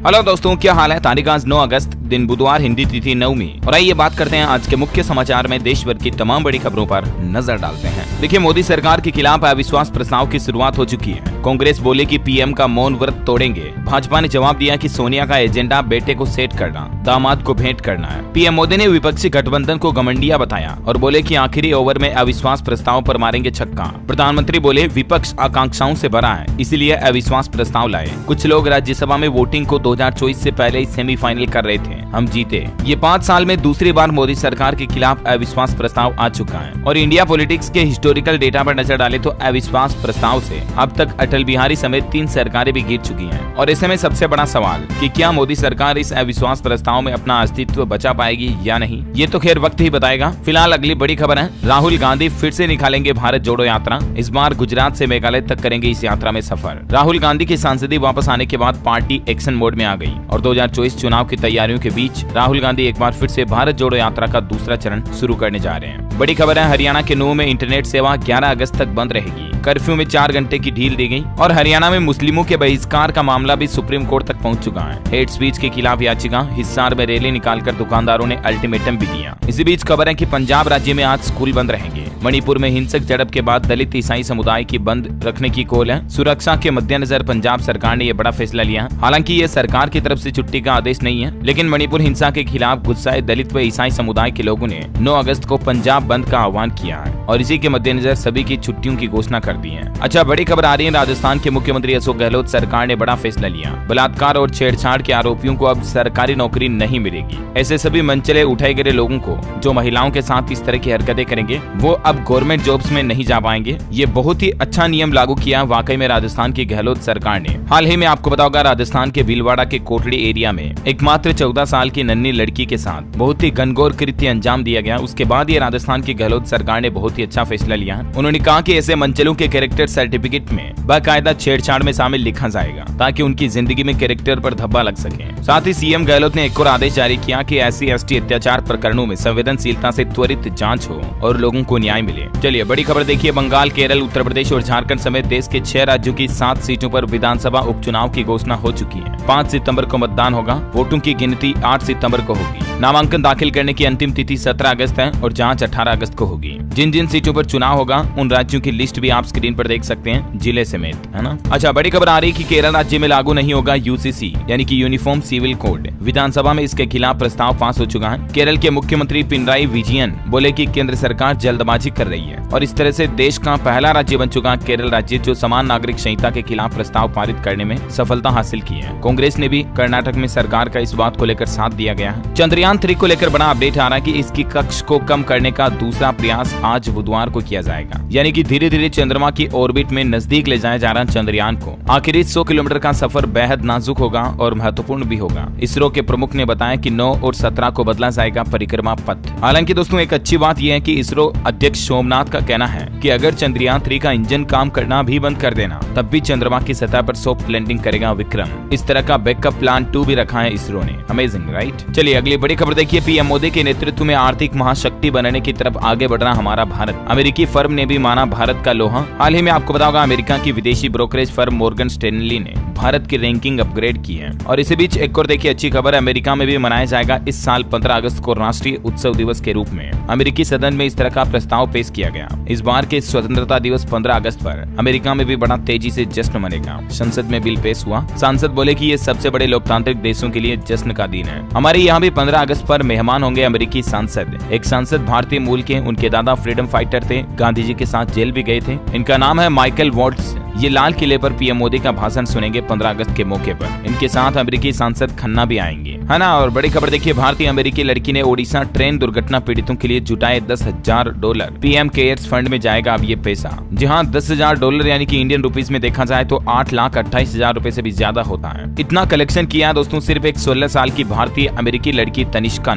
Hello दोस्तों, क्या हाल है। तारीख आज 9 अगस्त, दिन बुधवार, हिंदी तिथि 9वीं। और आइए बात करते हैं आज के मुख्य समाचार में देश भर की तमाम बड़ी खबरों पर नजर डालते हैं। देखिए, मोदी सरकार के खिलाफ अविश्वास प्रस्ताव की शुरुआत हो चुकी है। कांग्रेस बोले कि पीएम का मौन व्रत तोड़ेंगे। भाजपा ने जवाब दिया कि सोनिया का एजेंडा बेटे को सेट करना, दामाद को भेंट करना है। पीएम मोदी ने विपक्षी गठबंधन को घमंडिया बताया और बोले कि आखिरी ओवर में अविश्वास प्रस्ताव पर मारेंगे छक्का। प्रधानमंत्री बोले विपक्ष आकांक्षाओं से भरा है, इसीलिए अविश्वास प्रस्ताव लाए। कुछ लोग राज्यसभा में वोटिंग को 2024 से पहले ही सेमीफाइनल कर रहे थे, हम जीते। ये 5 साल में दूसरी बार मोदी सरकार के खिलाफ अविश्वास प्रस्ताव आ चुका है। और इंडिया पॉलिटिक्स के हिस्टोरिकल डेटा पर नजर डाले तो अविश्वास प्रस्ताव से अब तक अटल बिहारी समेत 3 सरकारें भी गिर चुकी हैं। और ऐसे में सबसे बड़ा सवाल कि क्या मोदी सरकार इस अविश्वास प्रस्ताव में अपना अस्तित्व बचा पाएगी या नहीं, ये तो खैर वक्त ही बताएगा। फिलहाल अगली बड़ी खबर है, राहुल गांधी फिर से निकालेंगे भारत जोड़ो यात्रा। इस बार गुजरात से मेघालय तक करेंगे इस यात्रा में सफर। राहुल गांधी की सांसदी वापस आने के बाद पार्टी एक्शन मोड में आ गई और 2024 चुनाव की तैयारियों के बीच राहुल गांधी एक बार फिर से भारत जोड़ो यात्रा का दूसरा चरण शुरू करने जा रहे हैं। बड़ी खबर है, हरियाणा के नूंह में इंटरनेट सेवा 11 अगस्त तक बंद रहेगी। कर्फ्यू में 4 घंटे की ढील दी गई। और हरियाणा में मुस्लिमों के बहिष्कार का मामला भी सुप्रीम कोर्ट तक पहुंच चुका है। हेट स्पीच के खिलाफ याचिका, हिसार में रैली निकालकर दुकानदारों ने अल्टीमेटम भी दिया। इसी बीच खबर है कि पंजाब राज्य में आज स्कूल बंद रहेंगे। मणिपुर में हिंसक झड़प के बाद दलित ईसाई समुदाय की बंद रखने की कॉल है। सुरक्षा के मद्देनजर पंजाब सरकार ने यह बड़ा फैसला लिया। हालांकि ये सरकार की तरफ से छुट्टी का आदेश नहीं है, लेकिन मणिपुर हिंसा के खिलाफ गुस्साए दलित व ईसाई समुदाय के लोगों ने 9 अगस्त को पंजाब बंद का आह्वान किया है और इसी के मद्देनजर सभी की छुट्टियों की घोषणा कर दी है। अच्छा, बड़ी खबर आ रही है, राजस्थान के मुख्यमंत्री अशोक गहलोत सरकार ने बड़ा फैसला लिया। बलात्कार और छेड़छाड़ के आरोपियों को अब सरकारी नौकरी नहीं मिलेगी। ऐसे सभी मनचले उठाए गए लोगों को जो महिलाओं के साथ इस तरह की हरकतें करेंगे वो अब गवर्नमेंट जॉब्स में नहीं जा पाएंगे। ये बहुत ही अच्छा नियम लागू किया वाकई में राजस्थान की गहलोत सरकार ने। हाल ही में आपको पता होगा, राजस्थान के भीलवाड़ा के कोटड़ी एरिया में एक मात्र 14 साल की नन्ही लड़की के साथ बहुत ही घनघोर कृत्य अंजाम दिया गया। उसके बाद ये राजस्थान की गहलोत सरकार ने बहुत ही अच्छा फैसला लिया। उन्होंने कहा कि ऐसे मनचलों के कैरेक्टर सर्टिफिकेट में बाकायदा छेड़छाड़ में शामिल लिखा जाएगा ताकि उनकी जिंदगी में कैरेक्टर पर धब्बा लग सके। साथ ही सीएम गहलोत ने एक और आदेश जारी किया कि SC/ST अत्याचार प्रकरणों में संवेदनशीलता से त्वरित जांच हो और लोगों को न्याय मिले। चलिए बड़ी खबर देखिए, बंगाल, केरल, उत्तर प्रदेश और झारखंड समेत देश के 6 राज्यों की 7 सीटों पर विधानसभा उपचुनाव की घोषणा हो चुकी है। 5 सितंबर को मतदान होगा। वोटों की गिनती 8 सितंबर को होगी। नामांकन दाखिल करने की अंतिम तिथि 17 अगस्त है और जांच 18 अगस्त को होगी। जिन जिन सीटों पर चुनाव होगा उन राज्यों की लिस्ट भी आप स्क्रीन पर देख सकते हैं, जिले समेत, है ना। अच्छा, बड़ी खबर आ रही है कि केरल राज्य में लागू नहीं होगा UCC यानी कि यूनिफॉर्म सिविल कोड। विधानसभा में इसके खिलाफ प्रस्ताव पास हो चुका है। केरल के मुख्यमंत्री पिनराई विजयन बोले कि केंद्र सरकार जल्दबाजी कर रही है और इस तरह से देश का पहला राज्य बन चुका केरल राज्य जो समान नागरिक संहिता के खिलाफ प्रस्ताव पारित करने में सफलता हासिल की है। कांग्रेस ने भी कर्नाटक में सरकार का इस बात को लेकर साथ दिया गया है। चंद्रयान 3 को लेकर बड़ा अपडेट आ रहा है कि इसकी कक्ष को कम करने का दूसरा प्रयास आज बुधवार को किया जाएगा, यानी कि धीरे धीरे चंद्रमा की ऑर्बिट में नजदीक ले जाया जा रहा है चंद्रयान को। आखिर 100 किलोमीटर का सफर बेहद नाजुक होगा और महत्वपूर्ण भी होगा। इसरो के प्रमुख ने बताया कि 9 और 17 को बदला जाएगा परिक्रमा पथ। हालांकि दोस्तों, एक अच्छी बात यह है कि इसरो अध्यक्ष सोमनाथ का कहना है कि अगर चंद्रयान 3 का इंजन काम करना भी बंद कर देना तब भी चंद्रमा की सतह पर सॉफ्ट लैंडिंग करेगा विक्रम। इस तरह का बैकअप प्लान 2 भी रखा है इसरो ने। Amazing, right. चलिए अगली बड़ी खबर देखिए, पीएम मोदी के नेतृत्व में आर्थिक महाशक्ति बनने की तरफ आगे बढ़ रहा हमारा भारत। अमेरिकी फर्म ने भी माना भारत का लोहा। हाल ही में आपको बताया होगा, अमेरिका की विदेशी ब्रोकरेज फर्म मॉर्गन स्टैनली ने भारत की रैंकिंग अपग्रेड की है। और इसी बीच एक और देखिए अच्छी खबर, अमेरिका में भी मनाया जाएगा इस साल 15 अगस्त को राष्ट्रीय उत्सव दिवस के रूप में। अमेरिकी सदन में इस तरह का प्रस्ताव पेश किया गया। इस बार के स्वतंत्रता दिवस 15 अगस्त पर अमेरिका में भी बड़ा तेजी से जश्न मनेगा। संसद में बिल पेश हुआ। सांसद बोले कि ये सबसे बड़े लोकतांत्रिक देशों के लिए जश्न का दिन है। हमारे यहाँ भी 15 अगस्त पर मेहमान होंगे अमेरिकी सांसद। एक सांसद भारतीय मूल के, उनके दादा फ्रीडम फाइटर थे, गांधी जी के साथ जेल भी गए थे। इनका नाम है माइकल वॉल्ट्स। ये लाल किले पर पीएम मोदी का भाषण सुनेंगे 15 अगस्त के मौके पर। इनके साथ अमेरिकी सांसद खन्ना भी आएंगे, है ना। और बड़ी खबर देखिए, भारतीय अमेरिकी लड़की ने ओडिशा ट्रेन दुर्घटना पीड़ितों के लिए जुटाए $10,000। पीएम केयर्स फंड में जाएगा अब ये पैसा। जहां $10,000 यानी कि इंडियन रुपीस में देखा जाए तो 8,28,000 रुपए से भी ज्यादा होता है। इतना कलेक्शन किया दोस्तों सिर्फ एक 16 साल की भारतीय अमेरिकी लड़की तनिष्का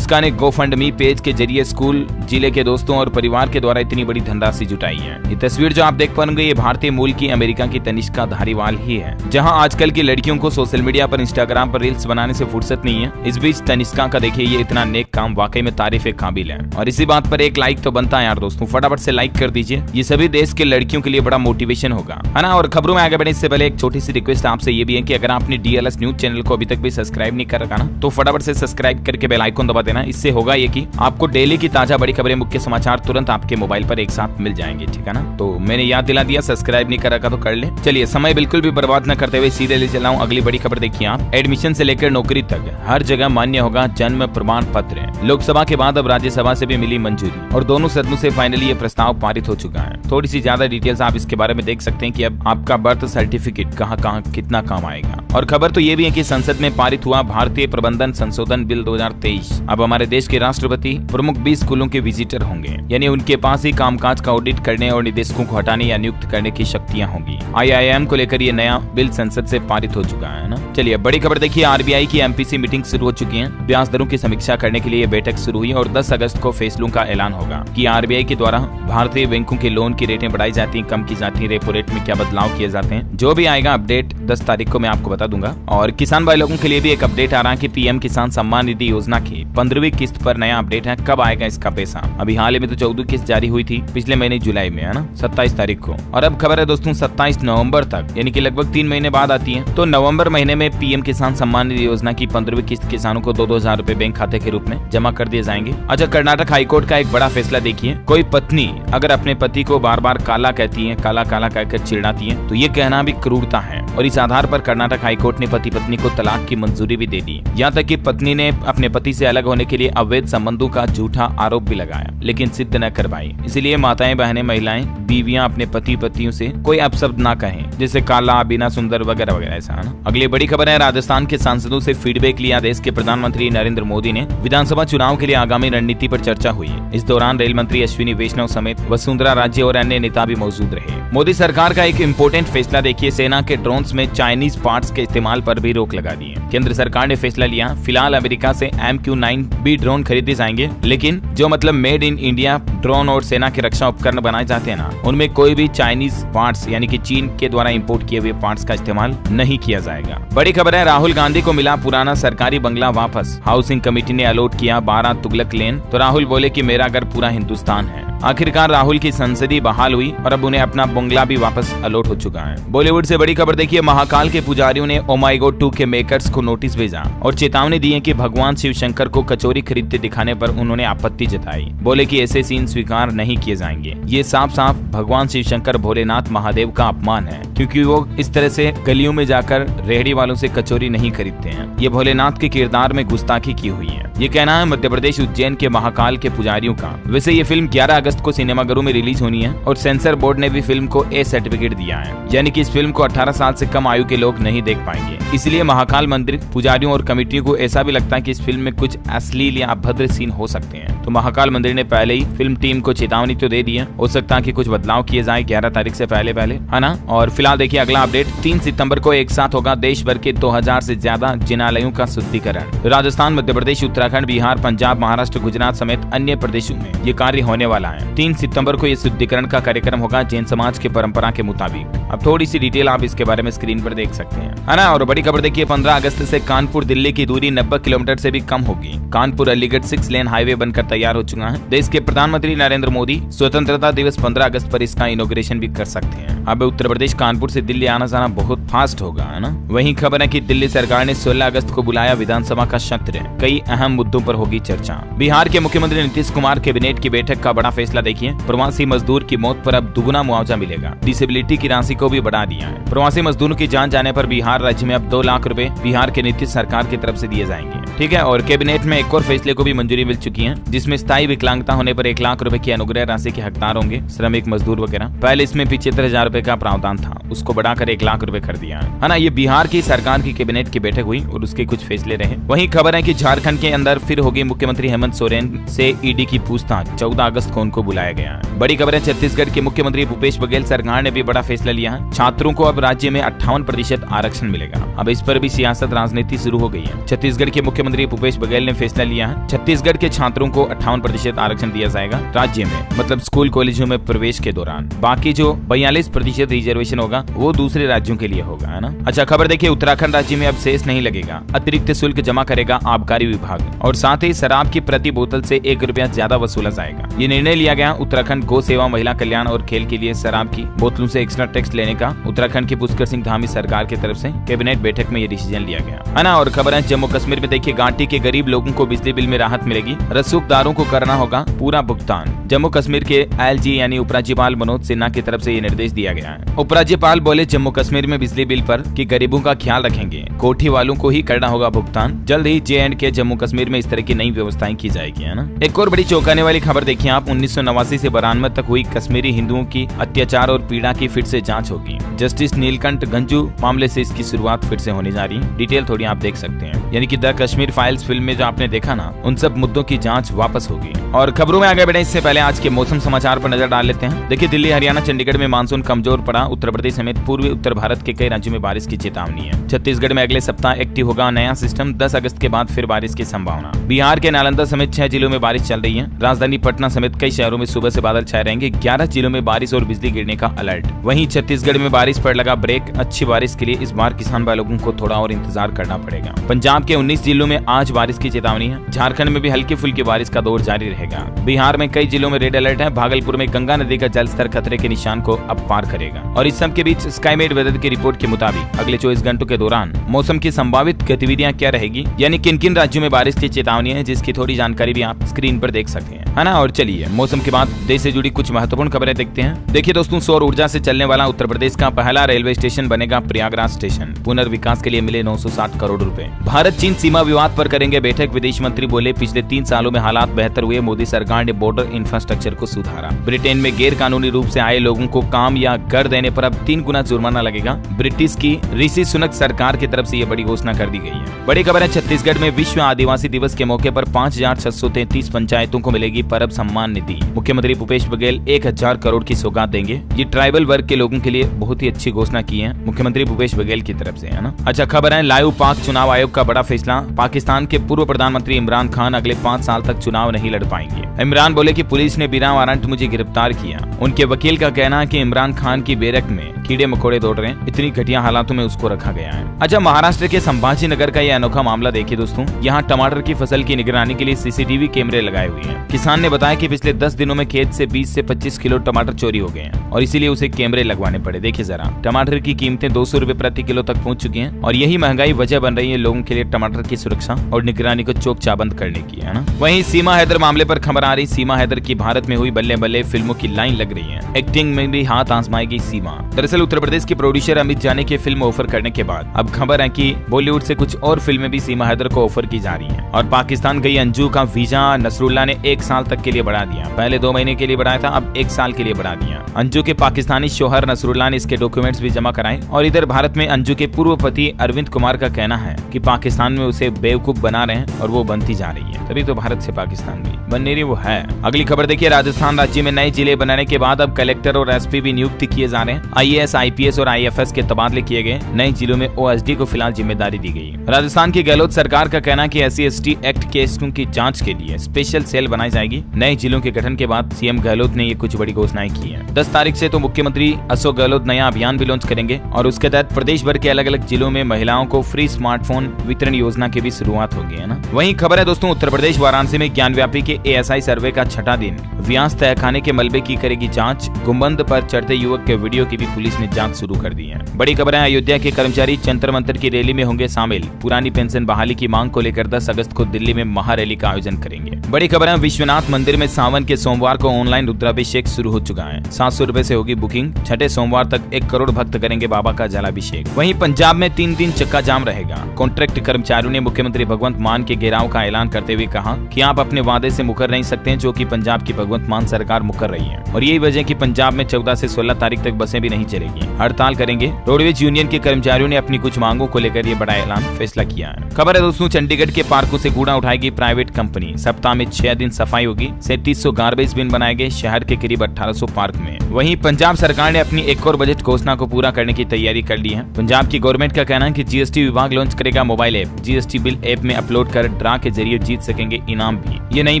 ने GoFundMe पेज के जरिए स्कूल, जिले के दोस्तों और परिवार के द्वारा इतनी बड़ी धनराशि जुटाई है। ये तस्वीर जो आप देख पाएंगे ये भारतीय मूल लड़की अमेरिका की तनिष्का धारीवाल ही है। जहां आजकल की लड़कियों को सोशल मीडिया पर, इंस्टाग्राम पर रील्स बनाने से फुर्सत नहीं है, इस बीच तनिष्का का देखिए ये इतना नेक काम वाकई में तारीफ के काबिल है। और इसी बात पर एक लाइक तो बनता है यार दोस्तों, फटाफट से लाइक कर दीजिए, ये सभी देश के लड़कियों के लिए बड़ा मोटिवेशन होगा, है ना। और खबरों में आगे बढ़ने इससे पहले एक छोटी सी रिक्वेस्ट आपसे ये भी है कि अगर आपने DLS न्यूज चैनल को अभी तक भी सब्सक्राइब नहीं कर रखा ना, तो फटाफट से सब्सक्राइब करके बेल आइकन दबा देना। इससे होगा ये कि आपको डेली की ताजा बड़ी खबरें, मुख्य समाचार तुरंत आपके मोबाइल पर एक साथ मिल जाएंगे, ठीक है ना। तो मैंने याद दिला दिया, सब्सक्राइब नहीं कर रखा तो कर ले। चलिए समय बिल्कुल भी बर्बाद न करते हुए सीधे ले चला हूं अगली बड़ी खबर। देखिए आप, एडमिशन से लेकर नौकरी तक हर जगह मान्य होगा जन्म प्रमाण पत्र। लोकसभा के बाद अब राज्यसभा से भी मिली मंजूरी और दोनों सदनों से फाइनली ये प्रस्ताव पारित हो चुका है। थोड़ी सी ज्यादा डिटेल्स आप इसके बारे में देख सकते हैं कि अब आपका बर्थ सर्टिफिकेट कहां कितना काम आएगा। और खबर तो ये भी है कि संसद में पारित हुआ भारतीय प्रबंधन संशोधन बिल 2023। अब हमारे देश के राष्ट्रपति प्रमुख 20 स्कूलों के विजिटर होंगे, यानी उनके पास ही कामकाज का ऑडिट करने और निदेशकों को हटाने या नियुक्त करने की शक्तियां होंगी। IIM को लेकर ये नया बिल संसद से पारित हो चुका है ना। चलिए बड़ी खबर देखिए, RBI की MPC मीटिंग शुरू हो चुकी है। ब्याज दरों की समीक्षा करने के लिए बैठक शुरू हुई और 10 अगस्त को फैसलों का ऐलान होगा कि RBI के द्वारा भारतीय बैंकों के लोन की रेटें बढ़ाई जाती हैं, कम की जाती है, रेपो रेट में क्या बदलाव किए जाते हैं। जो भी आएगा अपडेट 10 तारीख को मैं आपको बता दूंगा। और किसान भाई लोगों के लिए भी एक अपडेट आ रहा है कि PM किसान सम्मान निधि योजना की 15वीं किस्त पर नया अपडेट है। कब आएगा इसका पैसा? अभी हाल ही में तो 14वीं किस्त जारी हुई थी पिछले महीने जुलाई में, है ना, 27 तारीख को। और अब खबर है दोस्तों 27 नवंबर तक, यानी कि लगभग 3 महीने बाद आती है। तो नवंबर महीने में PM किसान सम्मान निधि योजना की 15वीं किस्त किसानों को 2-2 हजार रुपए बैंक खाते के रूप में जमा कर दिए जाएंगे। अच्छा, कर्नाटक हाईकोर्ट का एक बड़ा फैसला देखिए। कोई पत्नी अगर अपने पति को बार बार काला कहती है, काला काला कहकर चिढ़ाती है, तो ये कहना भी क्रूरता है। और इस आधार पर कर्नाटक हाईकोर्ट ने पति पत्नी को तलाक की मंजूरी भी दे दी। यहाँ तक कि पत्नी ने अपने पति से अलग होने के लिए अवैध संबंधों का झूठा आरोप भी लगाया, लेकिन सिद्ध न कर पाई। इसलिए माताएं, बहनें, महिलाएं, बीवियां अपने पति पतियों से कोई अपशब्द ना कहें, जैसे काला, बिना सुंदर वगैरह वगैरह, ऐसा है ना। अगली बड़ी खबर है, राजस्थान के सांसदों से फीडबैक लिया। देश के प्रधानमंत्री नरेंद्र मोदी ने विधानसभा चुनाव के लिए आगामी रणनीति पर चर्चा हुई। इस दौरान रेल मंत्री अश्विनी वैष्णव समेत वसुंधरा राजे और अन्य नेता भी मौजूद रहे। मोदी सरकार का एक इम्पोर्टेंट फैसला देखिए, सेना के ड्रोन्स में चाइनीज पार्ट्स के इस्तेमाल पर भी रोक लगा दी है। केंद्र सरकार ने फैसला लिया, फिलहाल अमेरिका से MQ-9B ड्रोन खरीदे जाएंगे, लेकिन जो मतलब मेड इन इंडिया ड्रोन और सेना के रक्षा उपकरण बनाए जाते हैं ना, उनमें कोई भी चाइनीज पार्ट्स यानी कि चीन के द्वारा इंपोर्ट किए हुए पार्ट्स का इस्तेमाल नहीं किया जाएगा। बड़ी खबर है, राहुल गांधी को मिला पुराना सरकारी बंगला वापस। हाउसिंग कमेटी ने अलॉट किया 12 तुगलक लेन, तो राहुल बोले कि मेरा घर पूरा हिंदुस्तान है। आखिरकार राहुल की संसदीय बहाल हुई और अब उन्हें अपना बंगला भी वापस अलॉट हो चुका है। बॉलीवुड से बड़ी खबर देखिए, महाकाल के पुजारियों ने ओ माय गॉड 2 के मेकर्स को नोटिस भेजा और चेतावनी दी है कि भगवान शिव शंकर को कचौरी खरीदते दिखाने पर उन्होंने आपत्ति जताई। बोले कि ऐसे सीन स्वीकार नहीं किए जाएंगे। ये साफ साफ भगवान शिव शंकर भोलेनाथ महादेव का अपमान है, क्योंकि वो इस तरह से गलियों में जाकर रेहड़ी वालों से कचौरी नहीं खरीदते हैं। ये भोलेनाथ के किरदार में गुस्ताखी की हुई है। ये कहना है मध्य प्रदेश उज्जैन के महाकाल के पुजारियों का। वैसे ये फिल्म 11 अगस्त को सिनेमाघरों में रिलीज होनी है और सेंसर बोर्ड ने भी फिल्म को A सर्टिफिकेट दिया है, यानी कि इस फिल्म को 18 साल से कम आयु के लोग नहीं देख पाएंगे। इसलिए महाकाल मंदिर पुजारियों और कमेटियों को ऐसा भी लगता है कि इस फिल्म में कुछ अश्लील या अभद्र सीन हो सकते हैं। तो महाकाल मंदिर ने पहले ही फिल्म टीम को चेतावनी तो दे दी है, हो सकता है कि कुछ बदलाव किए जाए 11 तारीख से पहले, है ना। और फिलहाल देखिए अगला अपडेट, 3 सितंबर को एक साथ होगा देश भर के 2000 से ज्यादा जिनालयों का शुद्धिकरण। राजस्थान, मध्य प्रदेश, उत्तराखंड, बिहार, पंजाब, महाराष्ट्र, गुजरात समेत अन्य प्रदेशों में ये कार्य होने वाला है। 3 सितंबर को ये शुद्धिकरण का कार्यक्रम होगा जैन समाज के परंपरा के मुताबिक। अब थोड़ी सी डिटेल आप इसके बारे में स्क्रीन पर देख सकते हैं, है ना। और बड़ी खबर देखिए, 15 अगस्त से कानपुर दिल्ली की दूरी 90 किलोमीटर से भी कम होगी। कानपुर अलीगढ़ 6 लेन हाईवे बनकर तैयार हो चुका है। देश के प्रधानमंत्री नरेंद्र मोदी स्वतंत्रता दिवस 15 अगस्त पर इसका इनॉग्रेशन भी कर सकते हैं। अब उत्तर प्रदेश कानपुर से दिल्ली आना जाना बहुत फास्ट होगा, है ना। वहीं खबर है कि दिल्ली सरकार ने 16 अगस्त को बुलाया विधानसभा का सत्र, कई अहम मुद्दों पर होगी चर्चा। बिहार के मुख्यमंत्री नीतीश कुमार कैबिनेट की बैठक का बड़ा फैसला देखिए, प्रवासी मजदूर की मौत पर अब दुगुना मुआवजा मिलेगा। डिसेबिलिटी की राशि को भी बढ़ा दिया है। प्रवासी मजदूरों की जान जाने पर बिहार राज्य में अब 2 लाख रुपए बिहार के नीतीश सरकार की तरफ से दिए जाएंगे, ठीक है। और कैबिनेट में एक और फैसले को भी मंजूरी मिल चुकी है, जिसमें स्थायी विकलांगता होने पर 1 लाख रुपए की अनुग्रह राशि के हकदार होंगे श्रमिक मजदूर वगैरह। पहले इसमें 75,000 रुपए का प्रावधान था, उसको बढ़ाकर 1 लाख रुपए कर दिया है ना। ये बिहार की सरकार की कैबिनेट की बैठक हुई और उसके कुछ फैसले रहे। वहीं खबर है कि झारखंड के अंदर फिर होगी मुख्यमंत्री हेमंत सोरेन से ईडी की पूछताछ। 14 अगस्त को उनको बुलाया गया है। बड़ी खबर है, छत्तीसगढ़ के मुख्यमंत्री भूपेश बघेल सरकार ने भी बड़ा फैसला लिया है। छात्रों को अब राज्य में 58% आरक्षण मिलेगा। अब इस पर भी सियासत राजनीति शुरू हो गई है। छत्तीसगढ़ के मुख्यमंत्री मुख्यमंत्री भूपेश बघेल ने फैसला लिया है। छत्तीसगढ़ के छात्रों को 58% आरक्षण दिया जाएगा राज्य में, मतलब स्कूल कॉलेजों में प्रवेश के दौरान। बाकी जो 42% रिजर्वेशन होगा वो दूसरे राज्यों के लिए होगा, है ना। अच्छा, खबर देखिए, उत्तराखंड राज्य में अब सेस नहीं लगेगा, अतिरिक्त शुल्क जमा करेगा आबकारी विभाग और साथ ही शराब की प्रति बोतल से 1 रुपया ज्यादा वसूला जाएगा। ये निर्णय लिया गया उत्तराखंड गौ सेवा, महिला कल्याण और खेल के लिए शराब की बोतलों से एक्स्ट्रा टैक्स लेने का। उत्तराखंड की पुष्कर सिंह धामी सरकार की तरफ से कैबिनेट बैठक में ये डिसीजन लिया गया, है ना। और खबर है जम्मू कश्मीर में देखिए, घाटी के गरीब लोगों को बिजली बिल में राहत मिलेगी, रसूखदारों को करना होगा पूरा भुगतान। जम्मू कश्मीर के एलजी यानी उपराज्यपाल मनोज सिन्हा की तरफ से ये निर्देश दिया गया है। उपराज्यपाल बोले, जम्मू कश्मीर में बिजली बिल पर कि गरीबों का ख्याल रखेंगे, कोठी वालों को ही करना होगा भुगतान। जल्द ही JNK जम्मू कश्मीर में इस तरह की नई व्यवस्थाएं की जाएगी, है ना। एक और बड़ी चौंकाने वाली खबर देखिए आप, 1989 से 92 तक हुई कश्मीरी हिंदुओं की अत्याचार और पीड़ा की फिर से जांच होगी। जस्टिस नीलकंठ गंजू मामले से इसकी शुरुआत फिर से होने जा रही है। डिटेल थोड़ी आप देख सकते हैं, यानी कि द कश्मीर फाइल्स फिल्म में जो आपने देखा ना, उन सब मुद्दों की जांच वापस होगी। और खबरों में आगे बढ़े इससे पहले आज के मौसम समाचार पर नजर डाल लेते हैं। देखिए, दिल्ली, हरियाणा, चंडीगढ़ में मानसून कमजोर पड़ा। उत्तर प्रदेश समेत पूर्वी उत्तर भारत के कई राज्यों में बारिश की चेतावनी है। छत्तीसगढ़ में अगले सप्ताह एक्टिव होगा नया सिस्टम, 10 अगस्त के बाद फिर बारिश की संभावना। बिहार के नालंदा समेत 6 जिलों में बारिश चल रही है। राजधानी पटना समेत कई शहरों में सुबह से बादल छाए रहेंगे। 11 जिलों में बारिश और बिजली गिरने का अलर्ट। वहीं छत्तीसगढ़ में बारिश पर लगा ब्रेक। अच्छी बारिश के लिए इस बार किसान भाई लोगों को थोड़ा और इंतजार करना पड़ेगा। पंजाब के 19 जिलों में आज बारिश की चेतावनी है। झारखंड में भी हल्की फुल्की बारिश का दौर जारी रहेगा। बिहार में कई जिलों में रेड अलर्ट है। भागलपुर में गंगा नदी का जलस्तर खतरे के निशान को अब पार करेगा। और इस सब के बीच स्काईमेट वेदर की रिपोर्ट के मुताबिक अगले 24 घंटों के दौरान मौसम की संभावित गतिविधियां क्या रहेगी, यानी किन किन राज्यों में बारिश की चेतावनी है, जिसकी थोड़ी जानकारी भी आप स्क्रीन पर देख सकते हैं, है ना। और चलिए मौसम के बाद देश से जुड़ी कुछ महत्वपूर्ण खबरें देखते हैं। देखिए दोस्तों, सौर ऊर्जा से चलने वाला उत्तर प्रदेश का पहला रेलवे स्टेशन बनेगा प्रयागराज स्टेशन। पुनर्विकास के लिए मिले 960 करोड़ रुपए। भारत चीन सीमा विवाद पर करेंगे बैठक। विदेश मंत्री बोले, पिछले 3 सालों में हालात बेहतर हुए। मोदी सरकार ने बॉर्डर इंफ्रास्ट्रक्चर को सुधारा। ब्रिटेन में गैर कानूनी रूप से आए लोगों को काम या घर देने पर अब 3 गुना जुर्माना लगेगा। ब्रिटिश की ऋषि सुनक सरकार की तरफ से ये बड़ी घोषणा कर दी गई है। बड़ी खबर है, छत्तीसगढ़ में विश्व आदिवासी दिवस के मौके पर 5633 पंचायतों को मिलेगी परब सम्मान निधि। मुख्यमंत्री भूपेश बघेल 1000 करोड़ की सौगात देंगे। ये ट्राइबल वर्ग के लोगों के लिए बहुत ही अच्छी घोषणा की है मुख्यमंत्री भूपेश बघेल की तरफ से, है ना। अच्छा, खबर है लाइव पाक चुनाव आयोग का बड़ा फैसला। पाकिस्तान के पूर्व प्रधानमंत्री इमरान खान अगले 5 साल तक चुनाव नहीं लड़ पाएंगे। इमरान बोले कि पुलिस ने बिना वारंट मुझे गिरफ्तार किया। उनके वकील का कहना है कि इमरान खान की बैरक में कीड़े मकोड़े दौड़ रहे हैं, इतनी घटिया हालातों में उसको रखा गया है। अच्छा, महाराष्ट्र के संभाजी नगर का यह अनोखा मामला देखिए दोस्तों। यहाँ टमाटर की फसल की निगरानी के लिए CCTV कैमरे लगाए हुए हैं। किसान ने बताया कि पिछले 10 दिनों में खेत से 20 से 25 किलो टमाटर चोरी हो गए हैं और इसीलिए उसे कैमरे लगवाने पड़े। देखिए जरा, टमाटर की कीमतें 200 रुपए प्रति किलो तक पहुंच चुकी हैं और यही महंगाई वजह बन रही है लोगों के लिए टमाटर की सुरक्षा और निगरानी को चौक चाबंद करने की, है ना। वहीं सीमा हैदर मामले पर खबर आ रही। सीमा हैदर की भारत में हुई बल्ले बल्ले फिल्मों की लाइन लग रही है। एक्टिंग में भी हाथ आजमाएगी सीमा। दरअसल उत्तर प्रदेश के प्रोड्यूसर अमित जानी के फिल्म ऑफर करने के बाद अब खबर है कि बॉलीवुड से कुछ और फिल्में भी सीमा हैदर को ऑफर की जा रही हैं। और पाकिस्तान गई अंजू का वीजा नसरुल्ला ने 1 साल तक के लिए बढ़ा दिया। पहले 2 महीने के लिए बढ़ाया था, अब 1 साल के लिए बढ़ा दिया। अंजू के पाकिस्तानी शोहर नसरुल्ला ने इसके डॉक्यूमेंट्स भी जमा कराए। और इधर भारत में अंजू के पूर्व पति अरविंद कुमार का कहना है कि पाकिस्तान में उसे बेवकूफ बना रहे हैं और वो बनती जा रही है। तभी तो भारत से पाकिस्तान भी बन नहीं रही, वो है। अगली खबर देखिए, राजस्थान राज्य में नए जिले बनाने के बाद अब कलेक्टर और SP भी नियुक्त किए जा रहे हैं। IAS, IPS और IFS के तबादले किए गए। नए जिलों में OSD को फिलहाल जिम्मेदारी दी गई। राजस्थान की गहलोत सरकार का कहना है कि SC/ST एक्ट केसों की जांच के लिए स्पेशल सेल बनाई जाएगी। नए जिलों के गठन के बाद CM गहलोत ने ये कुछ बड़ी घोषणाएं की है। 10 तारीख से तो मुख्यमंत्री अशोक गहलोत नया अभियान भी लॉन्च करेंगे और उसके तहत प्रदेश भर के अलग अलग जिलों में महिलाओं को फ्री स्मार्टफोन वितरण योजना की भी शुरुआत होगी, है ना। वहीं खबर है दोस्तों, उत्तर प्रदेश वाराणसी में ज्ञानव्यापी के ASI सर्वे का 6ठा दिन। व्यास तहखाने के मलबे की करेगी जांच। गुंबद पर चढ़ते युवक के वीडियो की भी पुलिस ने जांच शुरू कर दी है। बड़ी खबर है, अयोध्या के कर्मचारी जंतर मंतर की रैली में होंगे शामिल। पुरानी पेंशन बहाली की मांग को लेकर 10 अगस्त को दिल्ली में महारैली का आयोजन करेंगे। बड़ी खबर है, विश्वनाथ मंदिर में सावन के सोमवार को ऑनलाइन रुद्राभिषेक शुरू हो चुका है। 700 रुपए से होगी बुकिंग। 6ठे सोमवार तक 1 करोड़ भक्त करेंगे बाबा का जलाभिषेक। वहीं पंजाब में 3 दिन चक्का जाम रहेगा। कॉन्ट्रैक्ट कर्मचारियों ने मुख्यमंत्री भगवंत मान के घेराव का ऐलान करते हुए कहा कि आप अपने वादे से मुकर नहीं सकते, जो कि पंजाब की भगवंत मान सरकार मुकर रही है। और यही वजह कि पंजाब में 14 से 16 तारीख तक बसें भी नहीं चलेगी, हड़ताल करेंगे। रोडवेज यूनियन के कर्मचारियों ने अपनी कुछ मांगों को लेकर ये बड़ा ऐलान फैसला किया है। खबर है दोस्तों, चंडीगढ़ के पार्कों से कूड़ा उठाएगी प्राइवेट कंपनी। सप्ताह में 6 दिन सफाई होगी। 3700 गार्बेज बिन बनाए गए शहर के करीब 1800 पार्क में। वहीं पंजाब सरकार ने अपनी एक और बजट घोषणा को पूरा करने की तैयारी कर ली है। पंजाब की गवर्नमेंट का कहना है कि जीएसटी विभाग लॉन्च करेगा mobile app. GST bill app में अपलोड कर ड्रा के जरिए जीत सकेंगे इनाम भी। ये नई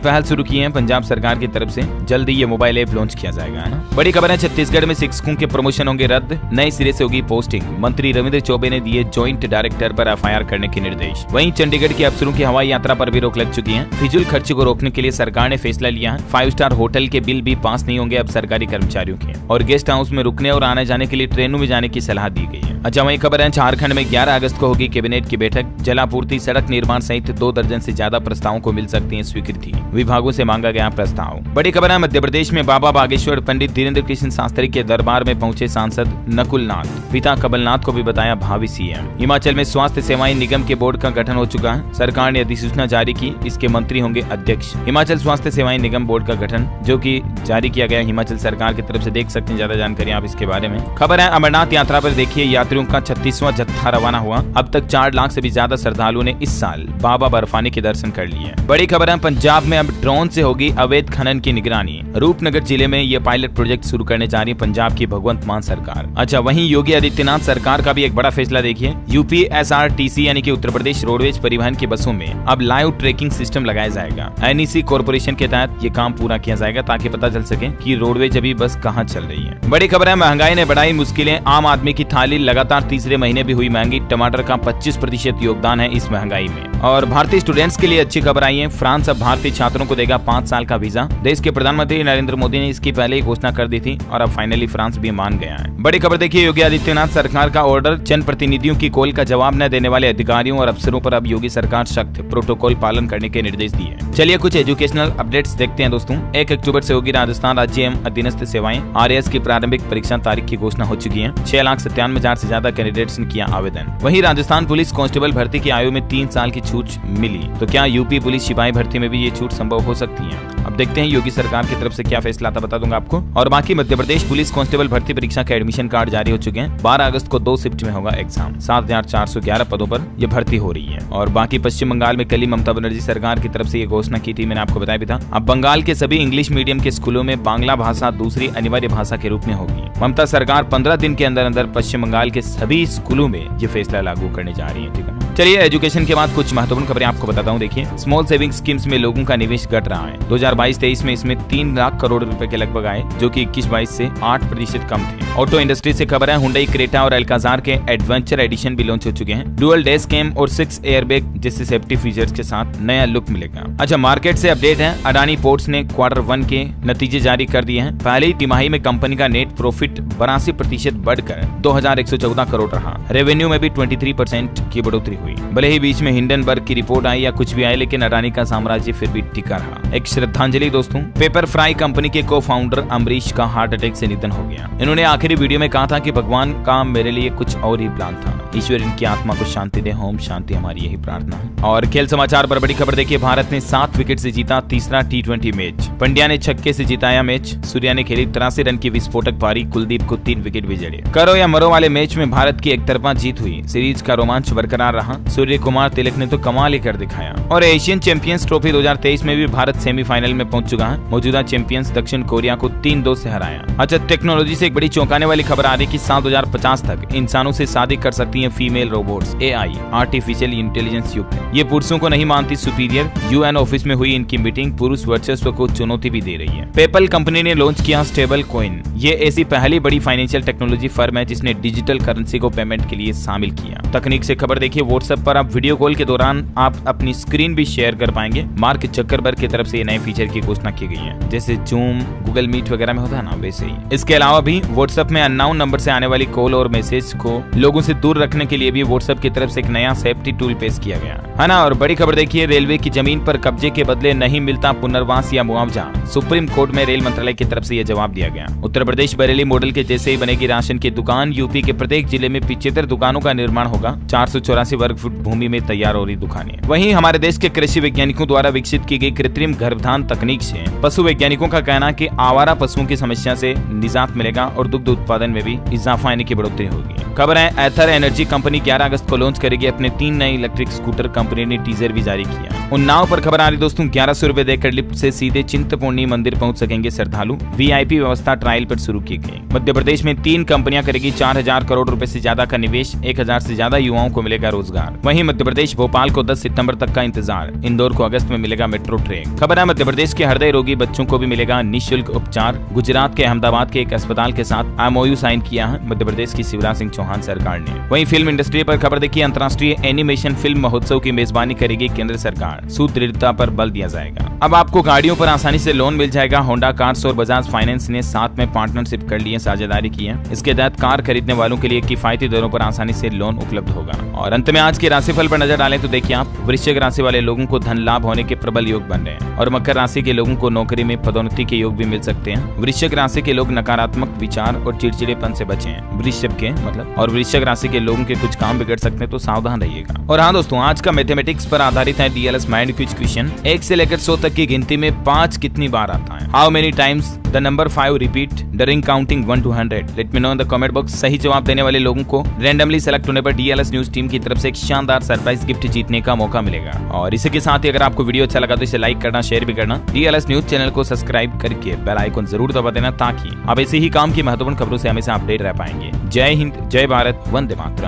पहल शुरू की है पंजाब सरकार की तरफ से। जल्दी ये मोबाइल ऐप लॉन्च किया जाएगा, है ना। बड़ी खबर है, छत्तीसगढ़ में शिक्षकों के प्रमोशन होंगे रद्द, नए सिरे से होगी पोस्टिंग। मंत्री रविंद्र चौबे ने दिए ज्वाइंट डायरेक्टर पर एफआईआर करने के निर्देश। वहीं चंडीगढ़ के अफसरों की हवाई यात्रा पर भी रोक लग चुकी है। फिजूल खर्च को रोकने के लिए सरकार ने फैसला लिया है। 5 स्टार होटल के बिल भी पास नहीं होंगे अब सरकारी कर्मचारियों के, और गेस्ट हाउस में रुकने और आने जाने के लिए ट्रेनों में जाने की सलाह दी गई है। अच्छा, वही खबर है, झारखंड में 11 अगस्त को होगी कैबिनेट की बैठक। जलापूर्ति, सड़क निर्माण सहित 2 दर्जन से ज्यादा प्रस्तावों को मिल सकती है स्वीकृति। विभागों से मांगा गया प्रस्ताव। बड़ी खबर है, मध्य प्रदेश में बाबा बागेश्वर पंडित धीरेन्द्र कृष्ण शास्त्री के दरबार में पहुंचे सांसद नकुल नाथ। पिता कमलनाथ को भी बताया भावी सीएम। हिमाचल में स्वास्थ्य सेवाएं निगम के बोर्ड का गठन हो चुका है। सरकार ने अधिसूचना जारी की, इसके मंत्री होंगे अध्यक्ष। हिमाचल स्वास्थ्य सेवाएं निगम बोर्ड का गठन जो कि जारी किया गया हिमाचल सरकार की तरफ से। देख सकते हैं ज्यादा जानकारी आप इसके बारे में। खबर है, अमरनाथ यात्रा पर देखिए यात्रियों का 36वां जत्था रवाना हुआ। अब तक 4 लाख से भी ज्यादा श्रद्धालुओं ने इस साल बाबा बर्फानी के दर्शन कर लिए। बड़ी खबर है, पंजाब में अब ड्रोन से होगी अवैध खनन की निगरानी। रूपनगर जिले में ये पायलट प्रोजेक्ट शुरू करने जा रही है पंजाब की भगवंत मान सरकार। अच्छा, वहीं योगी आदित्यनाथ सरकार का भी एक बड़ा फैसला देखिए। यूपीएसआरटीसी यानी कि उत्तर प्रदेश रोडवेज परिवहन की बसों में अब लाइव ट्रैकिंग सिस्टम लगाया जाएगा। एनईसी कॉर्पोरेशन के तहत ये काम पूरा किया जाएगा ताकि पता चल सके कि रोडवेज अभी बस कहां चल रही है। बड़ी खबर है, महंगाई ने बढ़ाई मुश्किलें, आम आदमी की थाली लगातार तीसरे महीने भी हुई महंगी। टमाटर का 25% योगदान है इस महंगाई में। और भारतीय स्टूडेंट्स के लिए अच्छी खबर आई है, फ्रांस अब भारतीय छात्रों को देगा 5 साल का वीजा। देश के प्रधानमंत्री नरेंद्र मोदी ने इसकी पहले ही घोषणा कर दी थी और अब फाइनली फ्रांस भी मान गया है। बड़ी खबर देखिए, योगी आदित्यनाथ सरकार का ऑर्डर, जनप्रतिनिधियों की कॉल का जवाब न देने वाले अधिकारियों और अफसरों पर अब योगी सरकार सख्त प्रोटोकॉल पालन करने के निर्देश दिए। चलिए कुछ एजुकेशनल अपडेट्स देखते हैं दोस्तों। 1 अक्टूबर से होगी राजस्थान राज्य एवं अधीनस्थ सेवाएं आरएएस की प्रारंभिक परीक्षा तारीख की घोषणा हो चुकी है। 6,97,000 से ज्यादा कैंडिडेट्स ने किया आवेदन। वहीं राजस्थान पुलिस कांस्टेबल भर्ती की आयु में 3 साल की छूट मिली, तो क्या यूपी पुलिस सिपाही भर्ती में भी ये छूट संभव हो सकती है? अब देखते हैं योगी सरकार की तरफ से क्या फैसला आता, बता दूंगा आपको। और बाकी मध्य प्रदेश पुलिस कांस्टेबल भर्ती परीक्षा के एडमिशन कार्ड जारी हो चुके हैं। 12 अगस्त को 2 शिफ्ट में होगा एग्जाम। 7,411 पदों पर यह भर्ती हो रही है। और बाकी पश्चिम बंगाल में कल ही ममता बनर्जी सरकार की तरफ से ये घोषणा की थी, मैंने आपको बताया भी था। अब बंगाल के सभी इंग्लिश मीडियम के स्कूलों में बांग्ला भाषा दूसरी अनिवार्य भाषा के रूप में होगी। ममता सरकार 15 दिन के अंदर अंदर पश्चिम बंगाल के सभी स्कूलों में ये फैसला लागू करने जा रही है। ठीक है, चलिए एजुकेशन के बाद कुछ महत्वपूर्ण खबरें आपको बताता हूँ। देखिए, स्मॉल सेविंग स्कीम्स में लोगों का निवेश घट रहा है। 2022-23 में इसमें 3 लाख करोड़ रुपए के लगभग आए, जो कि 21-22 से 8% कम थे। ऑटो इंडस्ट्री से खबर है, हुंडई क्रेटा और अल्काजार के एडवेंचर एडिशन भी लॉन्च हो चुके हैं। डुअल डैश कैम और 6 एयरबैग जैसे सेफ्टी फीचर्स के साथ नया लुक मिलेगा। अच्छा, मार्केट से अपडेट है, अडानी पोर्ट्स ने Q1 के नतीजे जारी कर दिए हैं। पहली तिमाही में कंपनी का नेट प्रॉफिट 82% बढ़कर 2,114 करोड़ रहा। रेवेन्यू में भी 23% की बढ़ोतरी हुई। भले ही बीच में हिंडनबर्ग की रिपोर्ट आई या कुछ भी आई, लेकिन अडानी का साम्राज्य फिर भी टिका रहा। एक श्रद्धांजलि दोस्तों, पेपर फ्राई कंपनी के को फाउंडर अमरीश का हार्ट अटैक से निधन हो गया। इन्होंने आखिरी वीडियो में कहा था कि भगवान का मेरे लिए कुछ और ही प्लान था। ईश्वर इनकी आत्मा को शांति दे, ओम शांति, हमारी यही प्रार्थना है। और खेल समाचार पर बड़ी खबर देखिए, भारत ने 7 विकेट से जीता तीसरा T20 मैच। पंड्या ने छक्के से जिताया मैच। सूर्या ने खेली 83 रन की विस्फोटक पारी। कुलदीप को 3 विकेट भी जड़े। करो या मरो वाले मैच में भारत की एकतरफा जीत हुई। सीरीज का रोमांच बरकरार रहा। सूर्य कुमार तिलक ने तो कमाल ही कर दिखाया। और एशियन चैंपियंस ट्रॉफी 2023 में भी भारत सेमीफाइनल में पहुंच चुका है। मौजूदा चैंपियंस दक्षिण कोरिया को 3-2 से हराया। अच्छा, टेक्नोलॉजी से एक बड़ी चौंकाने वाली खबर आ रही है कि साल 2050 तक इंसानों से शादी कर सकती हैं female robots. AI artificial intelligence युक्त है। ये पुरुषों को नहीं मानती सुपीरियर। UN ऑफिस में हुई इनकी मीटिंग पुरुष वर्चस्व को चुनौती भी दे रही है। पेपल कंपनी ने लॉन्च किया स्टेबल कॉइन। ये ऐसी पहली बड़ी फाइनेंशियल टेक्नोलॉजी फर्म है जिसने डिजिटल करेंसी को पेमेंट के लिए शामिल किया। तकनीक से खबर देखिए, व्हाट्सएप पर आप वीडियो कॉल के दौरान आप अपनी स्क्रीन भी शेयर कर पाएंगे। मार्क जकरबर्ग की तरफ से ये नए फीचर की घोषणा की गई है, जैसे जूम, गूगल मीट वगैरह में होता है ना, वैसे ही। इसके अलावा भी व्हाट्सएप में अननोन नंबर से आने वाली कॉल और मैसेज को लोगों से दूर रखने के लिए भी व्हाट्सएप की तरफ से एक नया सेफ्टी टूल पेश किया गया है ना। और बड़ी खबर देखिए, रेलवे की जमीन पर कब्जे के बदले नहीं मिलता पुनर्वास या मुआवजा। सुप्रीम कोर्ट में रेल मंत्रालय की तरफ से यह जवाब दिया गया। उत्तर प्रदेश बरेली मॉडल के जैसे ही बनेगी राशन की दुकान। यूपी के प्रत्येक जिले में 75 दुकानों का निर्माण होगा। 484 वर्ग फुट भूमि में तैयार हो रही दुकानें। वहीं हमारे देश के कृषि वैज्ञानिकों द्वारा विकसित की गई कृत्रिम गर्भधान तकनीक से पशु वैज्ञानिकों का कहना कि आवारा पशुओं की समस्या से निजात मिलेगा और दुग्ध उत्पादन में भी इजाफा यानी की बढ़ोतरी होगी। खबर है, एथर एनर्जी कंपनी 11 अगस्त को लॉन्च करेगी अपने 3 नए इलेक्ट्रिक स्कूटर। कंपनी कंपनी ने टीजर भी जारी किया। उन्नाव पर खबर आ रही दोस्तों, 1100 रुपए देकर लिफ्ट से सीधे चिंतपूर्णी मंदिर पहुंच सकेंगे श्रद्धालु। वीआईपी व्यवस्था ट्रायल पर शुरू की गई। मध्य प्रदेश में 3 कंपनियां करेगी 4000 करोड़ रुपए से ज्यादा का निवेश, 1000 से ज्यादा युवाओं को मिलेगा रोजगार। वहीं मध्य प्रदेश भोपाल को 10 सितंबर तक का इंतजार, इंदौर को अगस्त में मिलेगा मेट्रो ट्रेन। खबर है मध्य प्रदेश के हृदय रोगी बच्चों को भी मिलेगा निःशुल्क उपचार। गुजरात के अहमदाबाद के एक अस्पताल के साथ एमओयू साइन किया है मध्य प्रदेश की शिवराज सिंह चौहान सरकार ने। वहीं फिल्म इंडस्ट्री पर खबर देखिए, अंतर्राष्ट्रीय एनिमेशन फिल्म महोत्सव की मेजबानी करेगी केंद्र सरकार, सुदृढ़ता पर बल दिया जाएगा। अब आपको गाड़ियों पर आसानी से लोन मिल जाएगा। होंडा कार्स और बजाज फाइनेंस ने साथ में पार्टनरशिप कर लिए, साझेदारी की है। इसके तहत कार खरीदने वालों के लिए किफायती दरों पर आसानी से लोन उपलब्ध होगा। और अंत में आज के राशिफल पर नजर डालें तो देखिए आप, वृश्चिक राशि वाले लोगों को धन लाभ होने के प्रबल योग बन रहे हैं और मकर राशि के लोगों को नौकरी में पदोन्नति के योग भी मिल सकते हैं। वृश्चिक राशि के लोग नकारात्मक विचार और चिड़चिड़ेपन से बचें, वृश्चिक के मतलब, और वृश्चिक राशि के लोगों के कुछ काम बिगड़ सकते हैं तो सावधान रहिएगा। और हाँ दोस्तों, आज का मैथमेटिक्स पर आधारित है डीएलएस माइंड क्विज क्वेश्चन। 1 से लेकर 100 तक की गिनती में 5 कितनी बार आता है? How many times the number 5 repeat during counting 1 to 100? Let me know in the comment box. सही जवाब देने वाले लोगों को रैंडमली सेलेक्ट होने पर डीएलएस न्यूज टीम की तरफ से एक शानदार सरप्राइज गिफ्ट जीतने का मौका मिलेगा। और इसी के साथ ही अगर आपको वीडियो अच्छा लगा तो इसे लाइक करना, शेयर भी करना। डीएलएस न्यूज चैनल को सब्सक्राइब करके बेल आइकन जरूर दबा देना ताकि आप ऐसे ही काम की महत्वपूर्ण खबरों से हमेशा अपडेट रह पाएंगे। जय हिंद, जय भारत, वंदे मातरम।